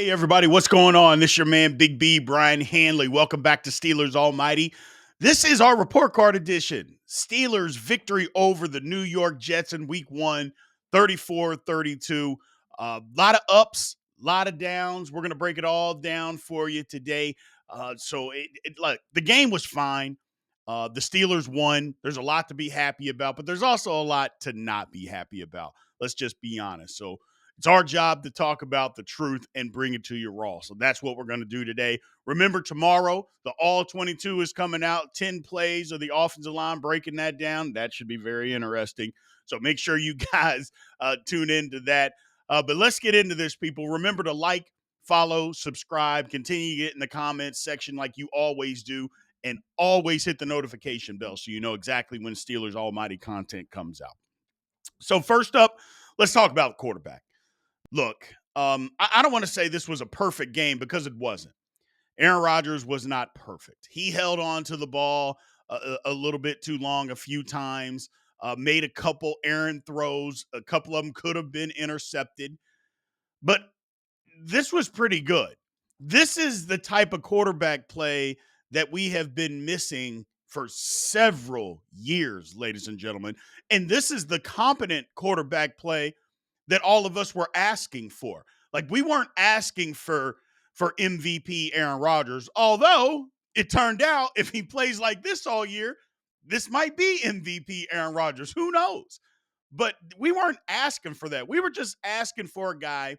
Hey everybody, what's going on? This is your man Big B, Brian Hanley. Welcome back to Steelers Almighty. This is our report card edition. Steelers victory over the New York Jets in week 1, 34-32. A lot of ups, a lot of downs. We're going to break it all down for you today. Look, the game was fine. The Steelers won. There's a lot to be happy about, but there's also a lot to not be happy about. Let's just be honest. So it's our job to talk about the truth and bring it to you raw. So that's what we're going to do today. Remember, tomorrow, the All 22 is coming out, 10 plays of the offensive line, breaking that down. That should be very interesting. So make sure you guys tune into that. But let's get into this, people. Remember to like, follow, subscribe, continue to get in the comments section like you always do, and always hit the notification bell so you know exactly when Steelers Almighty content comes out. So first up, let's talk about the quarterback. Look, I don't want to say this was a perfect game because it wasn't. Aaron Rodgers was not perfect. He held on to the ball a little bit too long a few times, made a couple errant throws. A couple of them could have been intercepted. But this was pretty good. This is the type of quarterback play that we have been missing for several years, ladies and gentlemen. And this is the competent quarterback play that all of us were asking for. Like, we weren't asking for MVP Aaron Rodgers, although it turned out if he plays like this all year, this might be MVP Aaron Rodgers. Who knows? But we weren't asking for that. We were just asking for a guy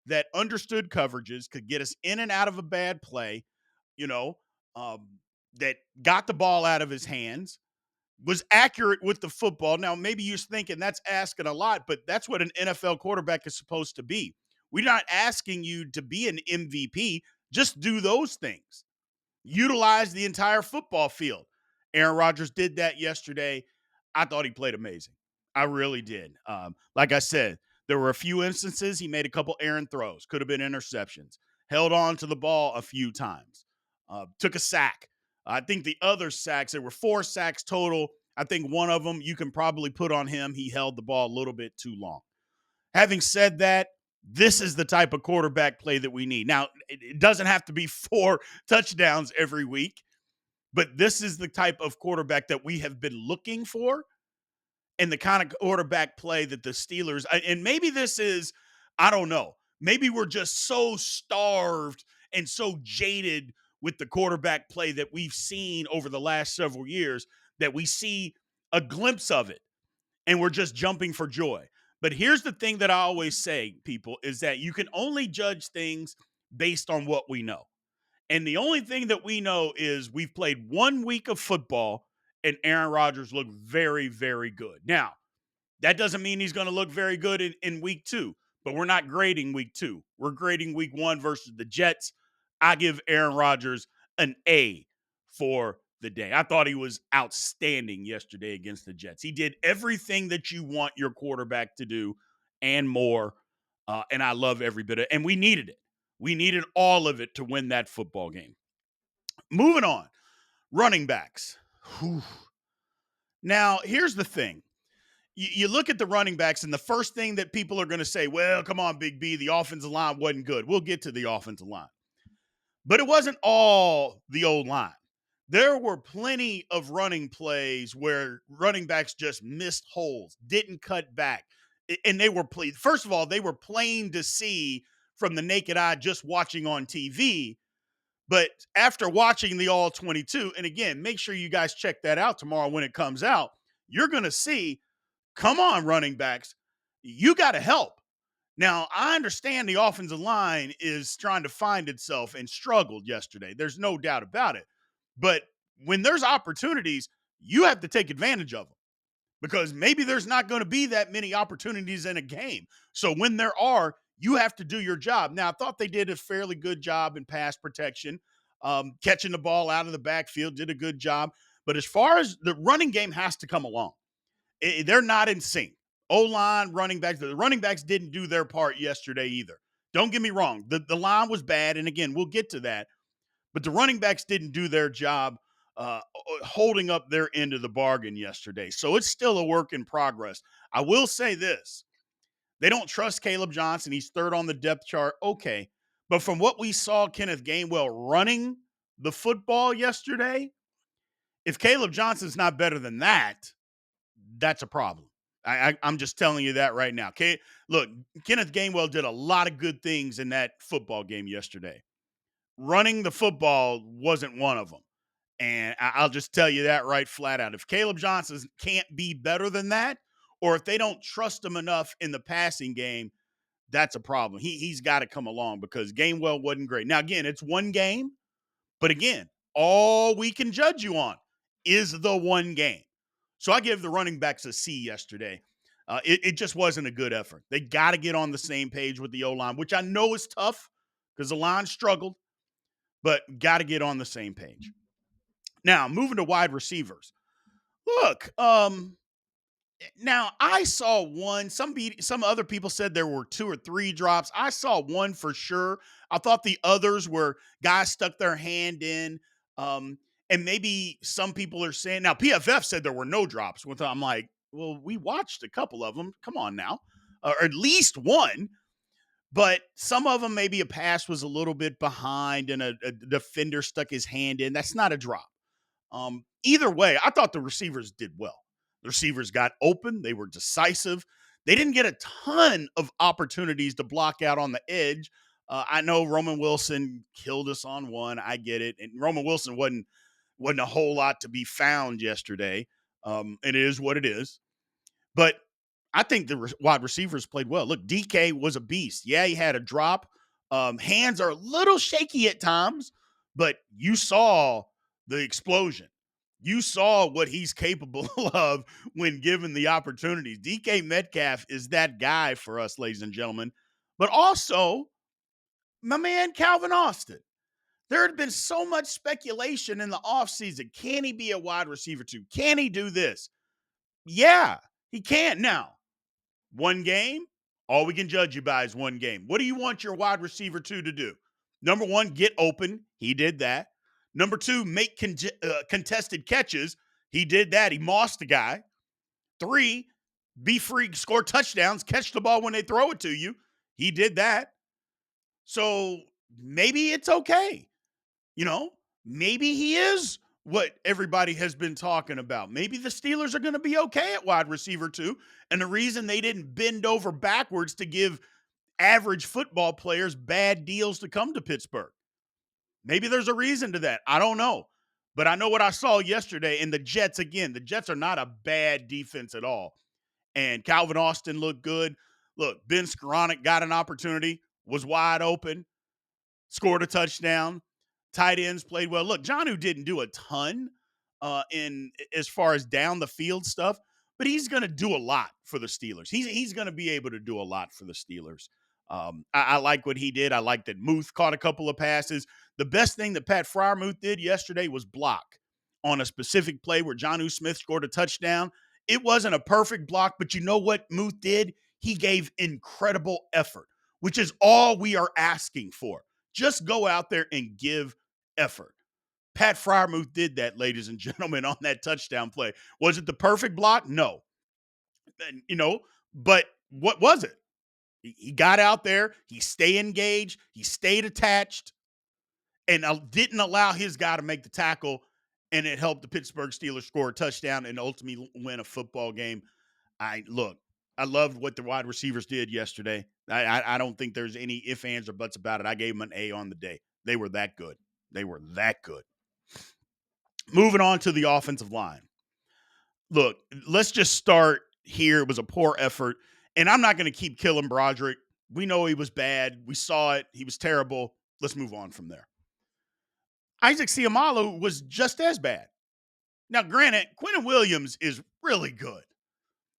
that understood coverages, could get us in and out of a bad play, you know, um, that got the ball out of his hands, was accurate with the football. Now, maybe you're thinking that's asking a lot, but that's what an NFL quarterback is supposed to be. We're not asking you to be an MVP. Just do those things. Utilize the entire football field. Aaron Rodgers did that yesterday. I thought he played amazing. I really did. Like I said, there were a few instances he made a couple errant throws, could have been interceptions, held on to the ball a few times, took a sack. I think the other sacks, there were 4 sacks total. I think one of them you can probably put on him. He held the ball a little bit too long. Having said that, this is the type of quarterback play that we need. Now, it doesn't have to be 4 touchdowns every week, but this is the type of quarterback that we have been looking for and the kind of quarterback play that the Steelers, and maybe this is, I don't know, maybe we're just so starved and so jaded with the quarterback play that we've seen over the last several years that we see a glimpse of it and we're just jumping for joy. But here's the thing that I always say, people, is that you can only judge things based on what we know. And the only thing that we know is we've played 1 week of football and Aaron Rodgers looked very, very good. Now, that doesn't mean he's going to look very good in week 2, but we're not grading week 2. We're grading week 1 versus the Jets. I give Aaron Rodgers an A for the day. I thought he was outstanding yesterday against the Jets. He did everything that you want your quarterback to do and more. And I love every bit of it. And we needed it. We needed all of it to win that football game. Moving on, running backs. Whew. Now, here's the thing. You look at the running backs, and the first thing that people are going to say, well, come on, Big B, the offensive line wasn't good. We'll get to the offensive line. But it wasn't all the old line. There were plenty of running plays where running backs just missed holes, didn't cut back. And they were first of all, they were plain to see from the naked eye just watching on TV. But after watching the All 22, and again, make sure you guys check that out tomorrow when it comes out, you're going to see, come on, running backs, you got to help. Now, I understand the offensive line is trying to find itself and struggled yesterday. There's no doubt about it. But when there's opportunities, you have to take advantage of them because maybe there's not going to be that many opportunities in a game. So when there are, you have to do your job. Now, I thought they did a fairly good job in pass protection, catching the ball out of the backfield, did a good job. But as far as the running game has to come along, they're not in sync. O-line, running backs. The running backs didn't do their part yesterday either. Don't get me wrong. The line was bad, and again, we'll get to that. But the running backs didn't do their job holding up their end of the bargain yesterday. So it's still a work in progress. I will say this. They don't trust Caleb Johnson. He's third on the depth chart. Okay. But from what we saw Kenneth Gainwell running the football yesterday, if Caleb Johnson's not better than that, that's a problem. I'm just telling you that right now. Okay, look, Kenneth Gainwell did a lot of good things in that football game yesterday. Running the football wasn't one of them. And I'll just tell you that right flat out. If Caleb Johnson can't be better than that, or if they don't trust him enough in the passing game, that's a problem. He's got to come along because Gainwell wasn't great. Now, again, it's one game, but again, all we can judge you on is the one game. So I give the running backs a C yesterday. It just wasn't a good effort. They got to get on the same page with the O-line, which I know is tough because the line struggled, but got to get on the same page. Now, moving to wide receivers. Look, now I saw one. Some other people said there were 2 or 3 drops. I saw one for sure. I thought the others were guys stuck their hand in. And maybe some people are saying now PFF said there were no drops. With I'm like, well, we watched a couple of them. Come on now, or at least one. But some of them, maybe a pass was a little bit behind and a defender stuck his hand in. That's not a drop. Either way, I thought the receivers did well. The receivers got open. They were decisive. They didn't get a ton of opportunities to block out on the edge. I know Roman Wilson killed us on one. I get it. And Roman Wilson wasn't a whole lot to be found yesterday. It is what it is. But I think the wide receivers played well. Look, DK was a beast. Yeah, he had a drop. Hands are a little shaky at times, but you saw the explosion. You saw what he's capable of when given the opportunities. DK Metcalf is that guy for us, ladies and gentlemen. But also, my man Calvin Austin. There had been so much speculation in the offseason. Can he be a wide receiver too? Can he do this? Yeah, he can. Now, one game, all we can judge you by is one game. What do you want your wide receiver two to do? Number one, get open. He did that. Number two, make contested catches. He did that. He mossed the guy. 3, be free, score touchdowns, catch the ball when they throw it to you. He did that. So maybe it's okay. You know, maybe he is what everybody has been talking about. Maybe the Steelers are going to be okay at wide receiver too. And the reason they didn't bend over backwards to give average football players bad deals to come to Pittsburgh. Maybe there's a reason to that. I don't know. But I know what I saw yesterday. And the Jets, again, the Jets are not a bad defense at all. And Calvin Austin looked good. Look, Ben Skoranek got an opportunity, was wide open, scored a touchdown. Tight ends played well. Look, Jonnu didn't do a ton in as far as down the field stuff, but he's going to do a lot for the Steelers. He's going to be able to do a lot for the Steelers. I like what he did. I like that Muth caught a couple of passes. The best thing that Pat Freiermuth did yesterday was block on a specific play where Jonnu Smith scored a touchdown. It wasn't a perfect block, but you know what Muth did? He gave incredible effort, which is all we are asking for. Just go out there and give effort. Pat Freiermuth did that, ladies and gentlemen, on that touchdown play. Was it the perfect block? No. But what was it? He got out there, he stayed engaged, he stayed attached, and didn't allow his guy to make the tackle, and it helped the Pittsburgh Steelers score a touchdown and ultimately win a football game. I loved what the wide receivers did yesterday. I don't think there's any ifs, ands, or buts about it. I gave them an A on the day. They were that good. They were that good. Moving on to the offensive line. Look, let's just start here. It was a poor effort, and I'm not going to keep killing Broderick. We know he was bad. We saw it. He was terrible. Let's move on from there. Isaac Seumalo was just as bad. Now, granted, Quentin Williams is really good.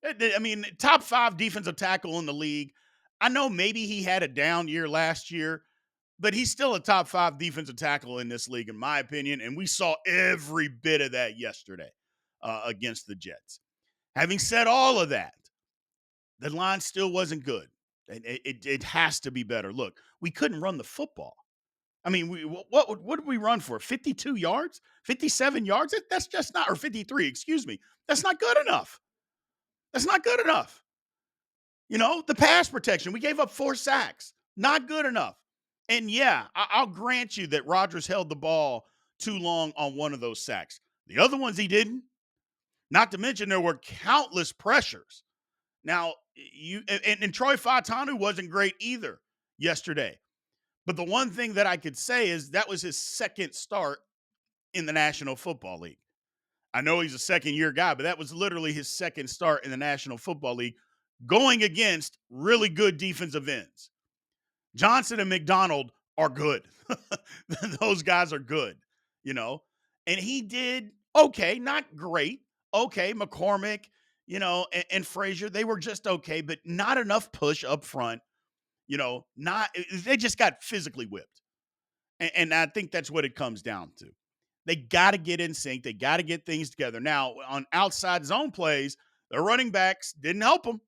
I mean, top 5 defensive tackle in the league. I know maybe he had a down year last year, but he's still a top 5 defensive tackle in this league, in my opinion. And we saw every bit of that yesterday against the Jets. Having said all of that, the line still wasn't good. It has to be better. Look, we couldn't run the football. I mean, what did we run for? 52 yards? 57 yards? That's just not, or 53, excuse me. That's not good enough. That's not good enough. The pass protection, we gave up 4 sacks. Not good enough. And yeah, I'll grant you that Rodgers held the ball too long on one of those sacks. The other ones he didn't. Not to mention there were countless pressures. Now, and Troy Fautanu wasn't great either yesterday. But the one thing that I could say is that was his second start in the National Football League. I know he's a second year guy, but that was literally his second start in the National Football League going against really good defensive ends. Johnson and McDonald are good. Those guys are good, you know. And he did okay, not great. Okay, McCormick, and Frazier, they were just okay, but not enough push up front. Not they just got physically whipped. And I think that's what it comes down to. They got to get in sync. They got to get things together. Now, on outside zone plays, the running backs didn't help them.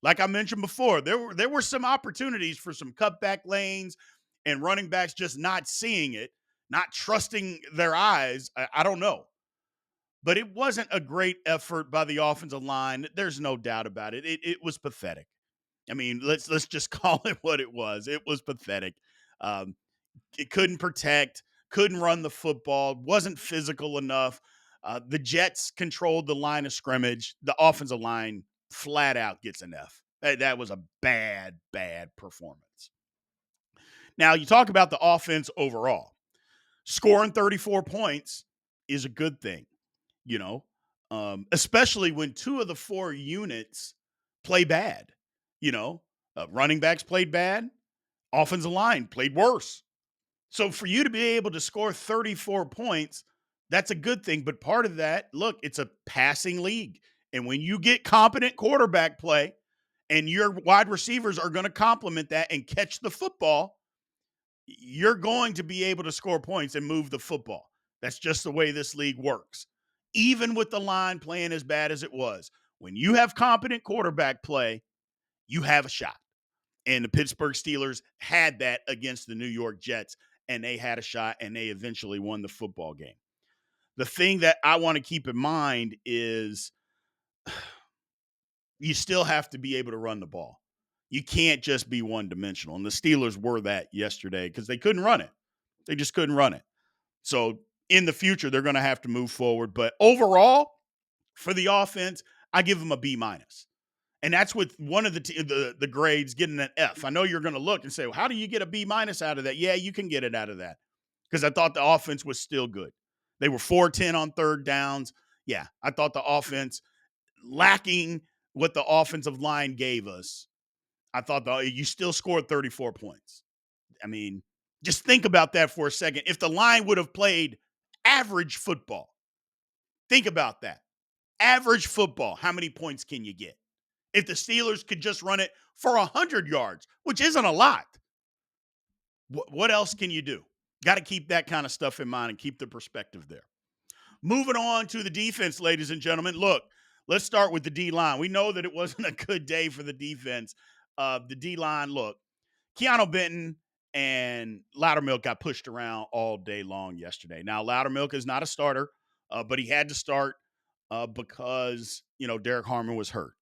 Like I mentioned before, there were some opportunities for some cutback lanes and running backs just not seeing it, not trusting their eyes. I don't know. But it wasn't a great effort by the offensive line. There's no doubt about it. It was pathetic. I mean, let's just call it what it was. It was pathetic. Um, it couldn't protect, couldn't run the football, wasn't physical enough. The Jets controlled the line of scrimmage. The offensive line flat out gets an F. That was a bad, bad performance. Now, you talk about the offense overall. Scoring 34 points is a good thing, you know, especially when two of the four units play bad. Running backs played bad, offensive line played worse. So for you to be able to score 34 points, that's a good thing. But part of that, look, it's a passing league. And when you get competent quarterback play and your wide receivers are going to complement that and catch the football, you're going to be able to score points and move the football. That's just the way this league works. Even with the line playing as bad as it was, when you have competent quarterback play, you have a shot. And the Pittsburgh Steelers had that against the New York Jets, and they had a shot, and they eventually won the football game. The thing that I want to keep in mind is you still have to be able to run the ball. You can't just be one dimensional. And the Steelers were that yesterday because they couldn't run it. They just couldn't run it. So in the future, they're going to have to move forward. But overall, for the offense, I give them a B minus. And that's with one of the grades getting an F. I know you're going to look and say, well, how do you get a B minus out of that? Yeah, you can get it out of that because I thought the offense was still good. They were 4-10 on third downs. Yeah, I thought the offense, lacking what the offensive line gave us, I thought you still scored 34 points. I mean, just think about that for a second. If the line would have played average football, think about that. Average football, how many points can you get? If the Steelers could just run it for 100 yards, which isn't a lot, what else can you do? Got to keep that kind of stuff in mind and keep the perspective there. Moving on to the defense, ladies and gentlemen. Look, let's start with the D-line. We know that it wasn't a good day for the defense. The D-line, look, Keanu Benton and Loudermilk got pushed around all day long yesterday. Now, Loudermilk is not a starter, but he had to start because, Derek Harmon was hurt.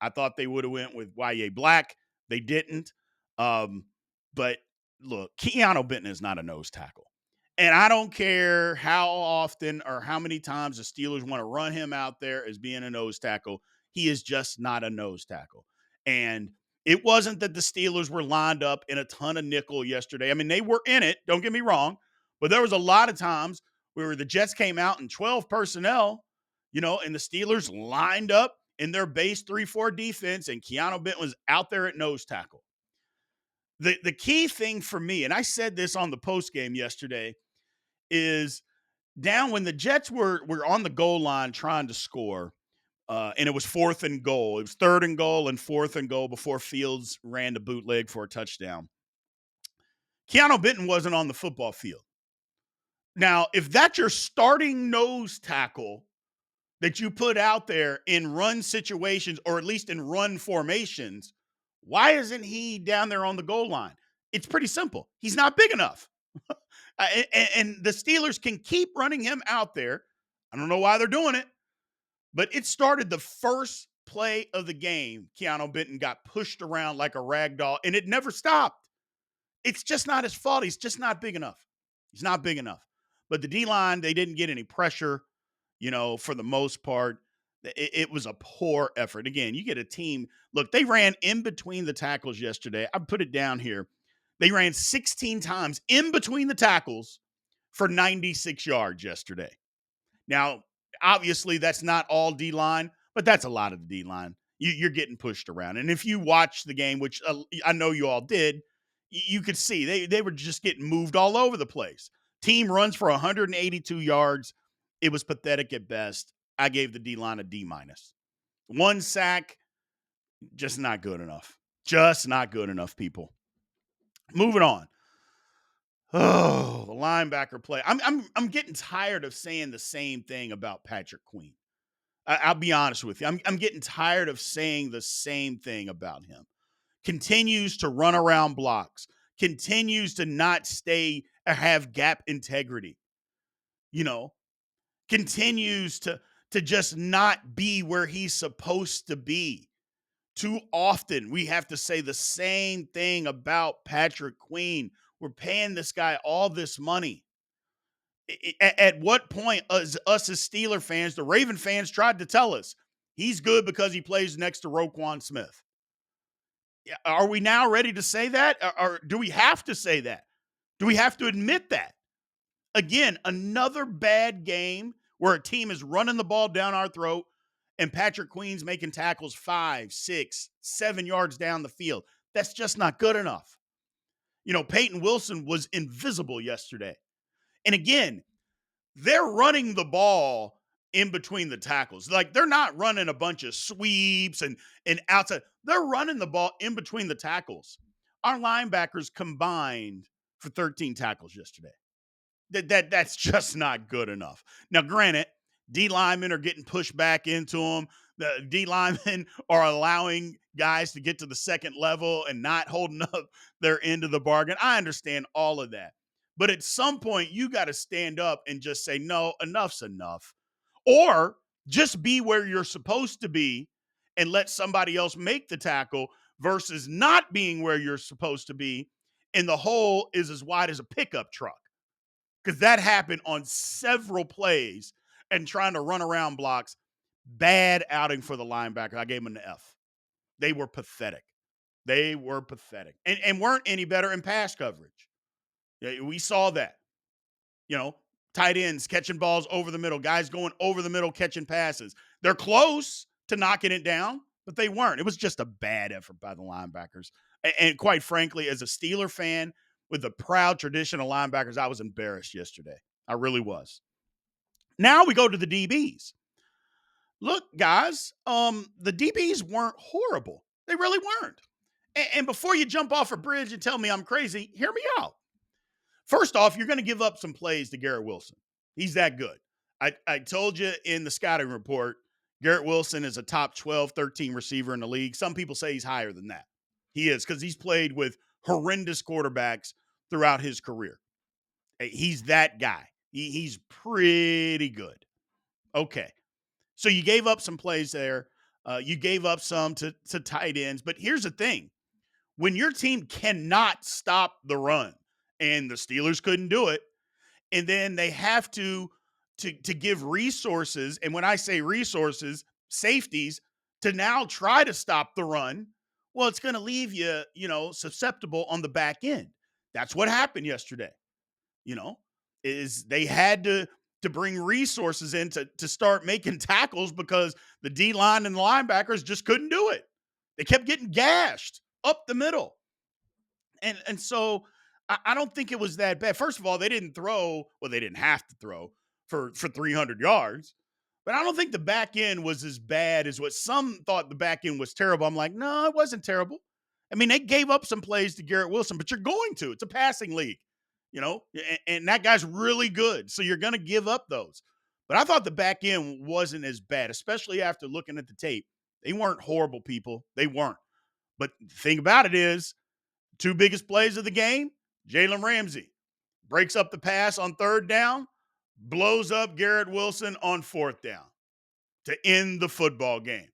I thought they would have went with Y.A. Black. They didn't. But look, Keanu Benton is not a nose tackle. And I don't care how often or how many times the Steelers want to run him out there as being a nose tackle. He is just not a nose tackle. And it wasn't that the Steelers were lined up in a ton of nickel yesterday. I mean, they were in it, don't get me wrong, but there was a lot of times where the Jets came out in 12 personnel, and the Steelers lined up in their base 3-4 defense, and Keanu Benton was out there at nose tackle. The key thing for me, and I said this on the post game yesterday, is down when the Jets were on the goal line trying to score, and it was 4th and goal. It was 3rd and goal and 4th and goal before Fields ran the bootleg for a touchdown. Keanu Benton wasn't on the football field. Now, if that's your starting nose tackle that you put out there in run situations, or at least in run formations, why isn't he down there on the goal line? It's pretty simple. He's not big enough. And the Steelers can keep running him out there. I don't know why they're doing it, but it started the first play of the game. Keanu Benton got pushed around like a rag doll, and it never stopped. It's just not his fault. He's just not big enough. He's not big enough. But the D line, they didn't get any pressure, for the most part. It was a poor effort. Again, you get a team. Look, they ran in between the tackles yesterday. I put it down here. They ran 16 times in between the tackles for 96 yards yesterday. Now, obviously, that's not all D line, but that's a lot of the D line. You're getting pushed around. And if you watch the game, which I know you all did, you could see they were just getting moved all over the place. Team runs for 182 yards. It was pathetic at best. I gave the D line a D minus. One sack, just not good enough. Just not good enough, people. Moving on. Oh, the linebacker play. I'm getting tired of saying the same thing about Patrick Queen. I'll be honest with you. I'm getting tired of saying the same thing about him. Continues to run around blocks. Continues to not stay or have gap integrity. You know, continues to just not be where he's supposed to be. Too often we have to say the same thing about Patrick Queen. We're paying this guy all this money. At what point, us as Steeler fans, the Raven fans tried to tell us he's good because he plays next to Roquan Smith? Are we now ready to say that? Or do we have to say that? Do we have to admit that? Again, another bad game where a team is running the ball down our throat and Patrick Queen's making tackles 5, 6, 7 yards down the field. That's just not good enough. Peyton Wilson was invisible yesterday. And again, they're running the ball in between the tackles. Like, they're not running a bunch of sweeps and outside. They're running the ball in between the tackles. Our linebackers combined for 13 tackles yesterday. That's just not good enough. Now, granted, D linemen are getting pushed back into them. The D linemen are allowing guys to get to the second level and not holding up their end of the bargain. I understand all of that. But at some point, you got to stand up and just say, no, enough's enough. Or just be where you're supposed to be and let somebody else make the tackle versus not being where you're supposed to be. And the hole is as wide as a pickup truck. Because that happened on several plays and trying to run around blocks. Bad outing for the linebacker. I gave them an F. They were pathetic. They were pathetic and weren't any better in pass coverage. We saw that. Tight ends catching balls over the middle, guys going over the middle catching passes. They're close to knocking it down, but they weren't. It was just a bad effort by the linebackers. And quite frankly, as a Steeler fan with the proud tradition of linebackers, I was embarrassed yesterday. I really was. Now we go to the DBs. Look, guys, the DBs weren't horrible. They really weren't. And before you jump off a bridge and tell me I'm crazy, hear me out. First off, you're going to give up some plays to Garrett Wilson. He's that good. I told you in the scouting report, Garrett Wilson is a top 12, 13 receiver in the league. Some people say he's higher than that. He is, because he's played with horrendous quarterbacks throughout his career. He's that guy. He's pretty good. Okay. So you gave up some plays there. You gave up some to tight ends. But here's the thing. When your team cannot stop the run, and the Steelers couldn't do it, and then they have to give resources, and when I say resources, safeties, to now try to stop the run, well, it's going to leave you, susceptible on the back end. That's what happened yesterday. Is they had to bring resources in to start making tackles because the D line and the linebackers just couldn't do it. They kept getting gashed up the middle. And so I don't think it was that bad. First of all, they didn't throw. Well, they didn't have to throw for 300 yards. But I don't think the back end was as bad as what some thought the back end was terrible. I'm like, no, it wasn't terrible. I mean, they gave up some plays to Garrett Wilson, but you're going to. It's a passing league, and that guy's really good. So you're going to give up those. But I thought the back end wasn't as bad, especially after looking at the tape. They weren't horrible, people. They weren't. But the thing about it is, two biggest plays of the game, Jalen Ramsey breaks up the pass on third down, blows up Garrett Wilson on fourth down to end the football game.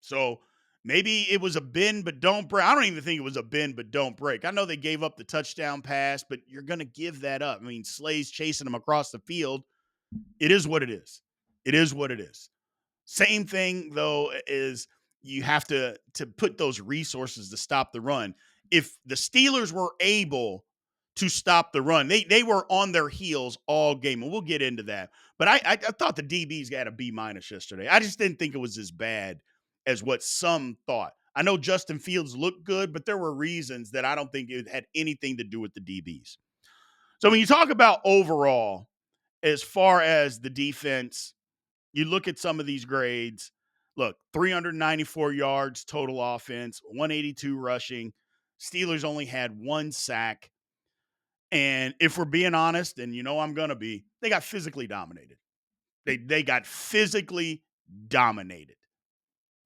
So Maybe it was a bend but don't break. I don't even think it was a bend but don't break. I know they gave up the touchdown pass, but you're going to give that up. I mean, Slay's chasing them across the field. It is what it is. It is what it is. Same thing though is you have to put those resources to stop the run. If the Steelers were able to stop the run, they were on their heels all game, and we'll get into that. But I thought the DBs got a B minus yesterday. I just didn't think it was as bad as what some thought. I know Justin Fields looked good, but there were reasons that I don't think it had anything to do with the DBs. So when you talk about overall, as far as the defense, you look at some of these grades. Look, 394 yards total offense, 182 rushing. Steelers only had one sack. And if we're being honest, and you know I'm gonna be, they got physically dominated. They got physically dominated.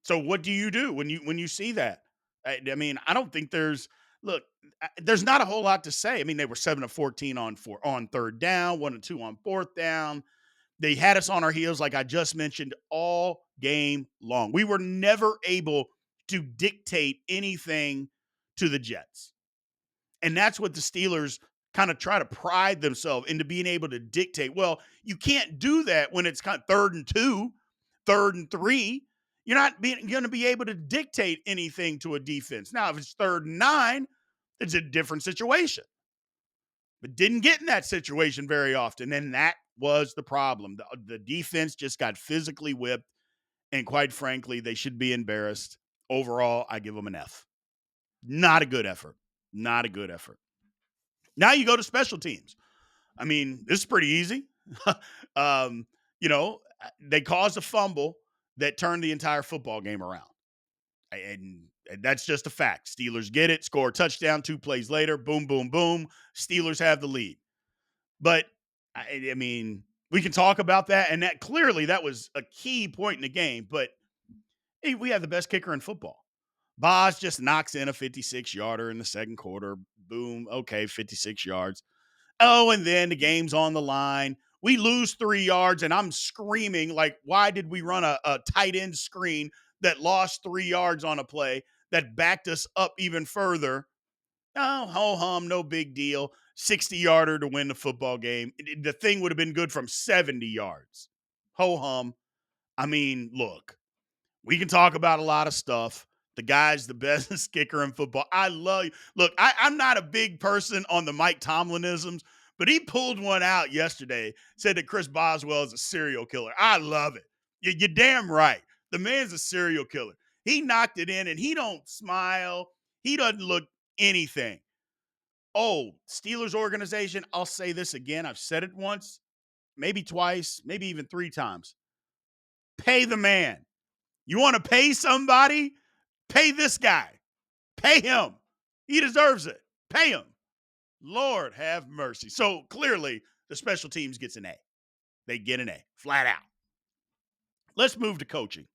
So what do you do when you see that? I mean, I don't think there's not a whole lot to say. I mean, they were 7 of 14 on third down, 1 and 2 on fourth down. They had us on our heels, like I just mentioned, all game long. We were never able to dictate anything to the Jets. And that's what the Steelers kind of try to pride themselves into being able to dictate. Well, you can't do that when it's kind of 3rd and 2, 3rd and 3. You're not going to be able to dictate anything to a defense. Now, if it's 3rd and 9, it's a different situation. But didn't get in that situation very often. And that was the problem. The defense just got physically whipped. And quite frankly, they should be embarrassed. Overall, I give them an F. Not a good effort. Not a good effort. Now you go to special teams. I mean, this is pretty easy. um, they caused a fumble that turned the entire football game around. And that's just a fact. Steelers get it, score a touchdown, 2 plays later, boom, boom, boom. Steelers have the lead. But, I mean, we can talk about that, and that was a key point in the game. But hey, we have the best kicker in football. Boz just knocks in a 56-yarder in the second quarter. Boom. Okay, 56 yards. Oh, and then the game's on the line. We lose 3 yards, and I'm screaming, like, why did we run a tight end screen that lost 3 yards on a play that backed us up even further? Oh, ho hum, no big deal. 60-yarder to win the football game. The thing would have been good from 70 yards. Ho hum. I mean, look, we can talk about a lot of stuff. The guy's the best kicker in football. I love you. Look, I'm not a big person on the Mike Tomlinisms, but he pulled one out yesterday, said that Chris Boswell is a serial killer. I love it. You're damn right. The man's a serial killer. He knocked it in, and he don't smile. He doesn't look anything. Oh, Steelers organization, I'll say this again. I've said it once, maybe twice, maybe even 3 times. Pay the man. You want to pay somebody? Pay this guy. Pay him. He deserves it. Pay him. Lord have mercy. So clearly, the special teams gets an A. They get an A, flat out. Let's move to coaching.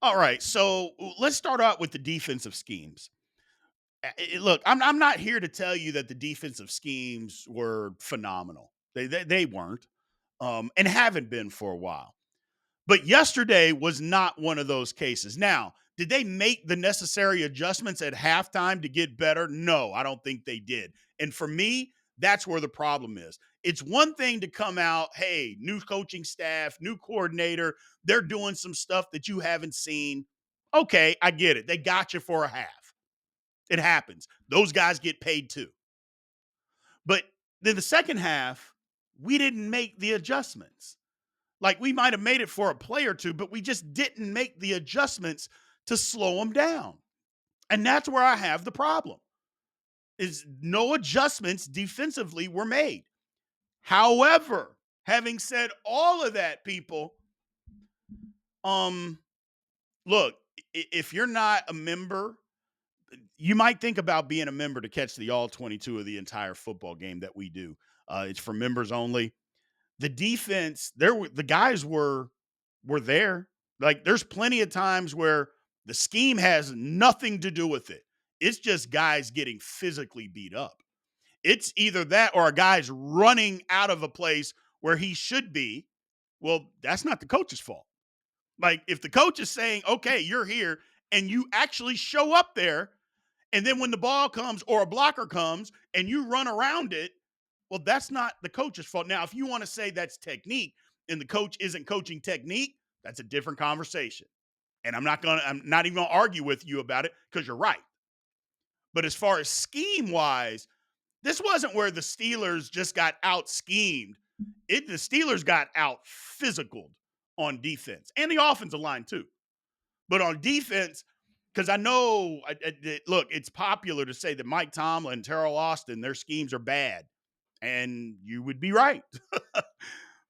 All right, so let's start out with the defensive schemes. Look, I'm not here to tell you that the defensive schemes were phenomenal. They weren't, and haven't been for a while. But yesterday was not one of those cases. Now, did they make the necessary adjustments at halftime to get better? No, I don't think they did. And for me, that's where the problem is. It's one thing to come out, hey, new coaching staff, new coordinator, they're doing some stuff that you haven't seen. Okay, I get it. They got you for a half. It happens. Those guys get paid too. But then the second half, we didn't make the adjustments. Like we might have made it for a play or two, but we just didn't make the adjustments to slow them down. And that's where I have the problem. Is no adjustments defensively were made. However, having said all of that, people, look, if you're not a member, you might think about being a member to catch the all 22 of the entire football game that we do. It's for members only. The defense, the guys were there. Like there's plenty of times where the scheme has nothing to do with it. It's just guys getting physically beat up. It's either that or a guy's running out of a place where he should be. Well, that's not the coach's fault. Like if the coach is saying, okay, you're here and you actually show up there, and then when the ball comes or a blocker comes and you run around it, well, that's not the coach's fault. Now, if you want to say that's technique and the coach isn't coaching technique, that's a different conversation. And I'm not even gonna argue with you about it because you're right. But as far as scheme wise, this wasn't where the Steelers just got out schemed. The Steelers got out physical on defense and the offensive line too. But on defense, because I know, look, it's popular to say that Mike Tomlin, Terrell Austin, their schemes are bad, and you would be right.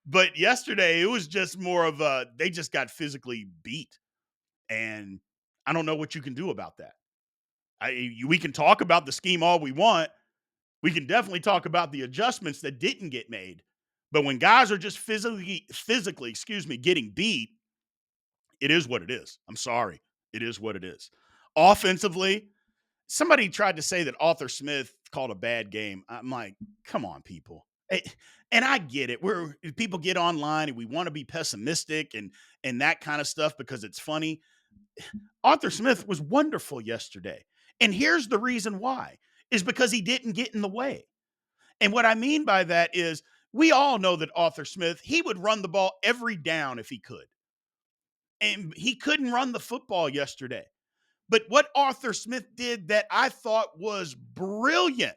But yesterday, it was just more of a they just got physically beat, and I don't know what you can do about that. We can talk about the scheme all we want. We can definitely talk about the adjustments that didn't get made. But when guys are just physically, getting beat, it is what it is. I'm sorry. It is what it is. Offensively, somebody tried to say that Arthur Smith called a bad game. I'm like, come on, people. And I get it. People get online and we want to be pessimistic and that kind of stuff because it's funny. Arthur Smith was wonderful yesterday. And here's the reason why is because he didn't get in the way. And what I mean by that is we all know that Arthur Smith, he would run the ball every down if he could. And he couldn't run the football yesterday. But what Arthur Smith did that I thought was brilliant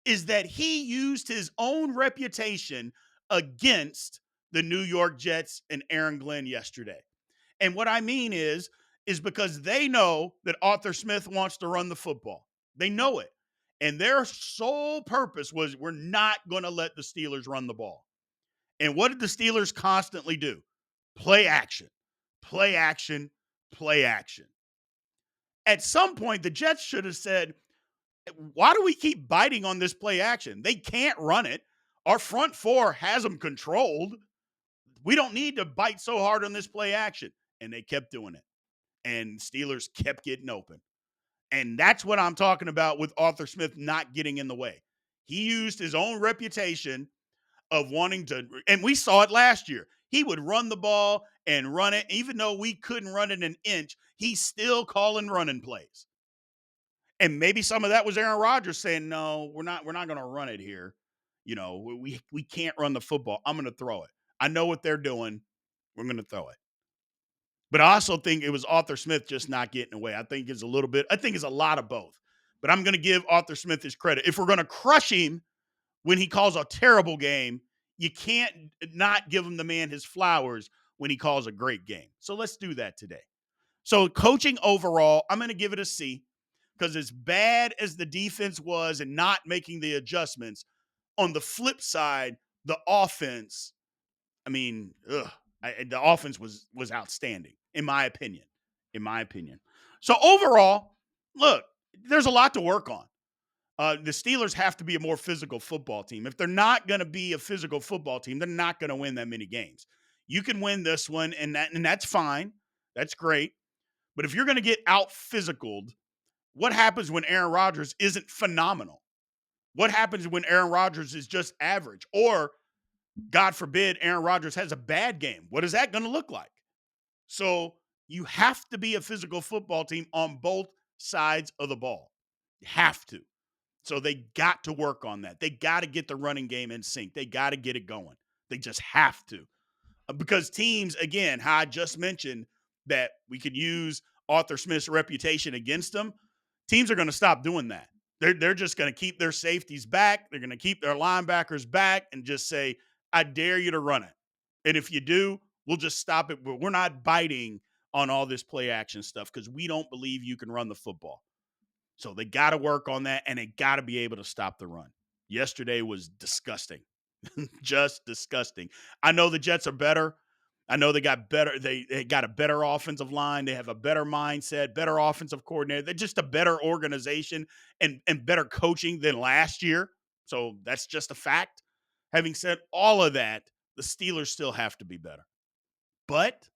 is that he used his own reputation against the New York Jets and Aaron Glenn yesterday. And what I mean is because they know that Arthur Smith wants to run the football. They know it. And their sole purpose was we're not going to let the Steelers run the ball. And what did the Steelers constantly do? Play action, play action, play action. At some point, the Jets should have said, why do we keep biting on this play action? They can't run it. Our front four has them controlled. We don't need to bite so hard on this play action. And they kept doing it. And Steelers kept getting open. And that's what I'm talking about with Arthur Smith not getting in the way. He used his own reputation of wanting to, and we saw it last year. He would run the ball and run it. Even though we couldn't run it an inch, he's still calling running plays. And maybe some of that was Aaron Rodgers saying, "No, we're not going to run it here. You know, we can't run the football. I'm going to throw it. I know what they're doing. We're going to throw it." But I also think it was Arthur Smith just not getting away. I think it's a little bit. I think it's a lot of both. But I'm going to give Arthur Smith his credit. If we're going to crush him when he calls a terrible game, you can't not give him the man his flowers when he calls a great game. So let's do that today. So coaching overall, I'm going to give it a C. Because as bad as the defense was and not making the adjustments, on the flip side, the offense, I mean, the offense was outstanding, in my opinion. In my opinion. So overall, look, there's a lot to work on. The Steelers have to be a more physical football team. If they're not going to be a physical football team, they're not going to win that many games. You can win this one, and that's fine. That's great. But if you're going to get out physicaled, what happens when Aaron Rodgers isn't phenomenal? What happens when Aaron Rodgers is just average? Or, God forbid, Aaron Rodgers has a bad game. What is that going to look like? So you have to be a physical football team on both sides of the ball. You have to. So they got to work on that. They got to get the running game in sync. They got to get it going. They just have to. Because teams, again, how I just mentioned that we could use Arthur Smith's reputation against them, teams are going to stop doing that. They're just going to keep their safeties back. They're going to keep their linebackers back and just say, I dare you to run it. And if you do, we'll just stop it. We're not biting on all this play action stuff because we don't believe you can run the football. So they got to work on that, and they got to be able to stop the run. Yesterday was disgusting. Just disgusting. I know the Jets are better. I know they got better. They got a better offensive line. They have a better mindset, better offensive coordinator. They're just a better organization and better coaching than last year. So that's just a fact. Having said all of that, the Steelers still have to be better. But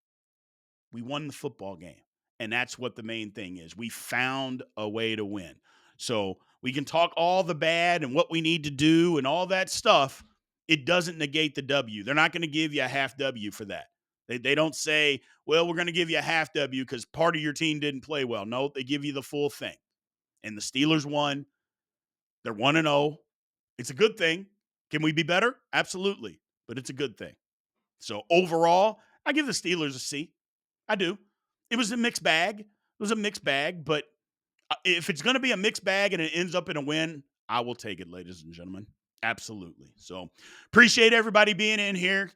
we won the football game. And that's what the main thing is. We found a way to win. So we can talk all the bad and what we need to do and all that stuff. It doesn't negate the W. They're not going to give you a half W for that. They don't say, well, we're going to give you a half W because part of your team didn't play well. No, they give you the full thing. And the Steelers won. They're 1-0. It's a good thing. Can we be better? Absolutely. But it's a good thing. So overall, I give the Steelers a C. I do. It was a mixed bag. It was a mixed bag, but if it's going to be a mixed bag and it ends up in a win, I will take it, ladies and gentlemen. Absolutely. So appreciate everybody being in here.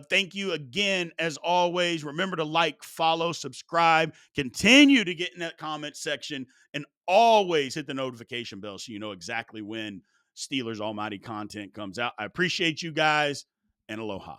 Thank you again, as always. Remember to like, follow, subscribe, continue to get in that comment section, and always hit the notification bell so you know exactly when Steelers Almighty content comes out. I appreciate you guys, and aloha.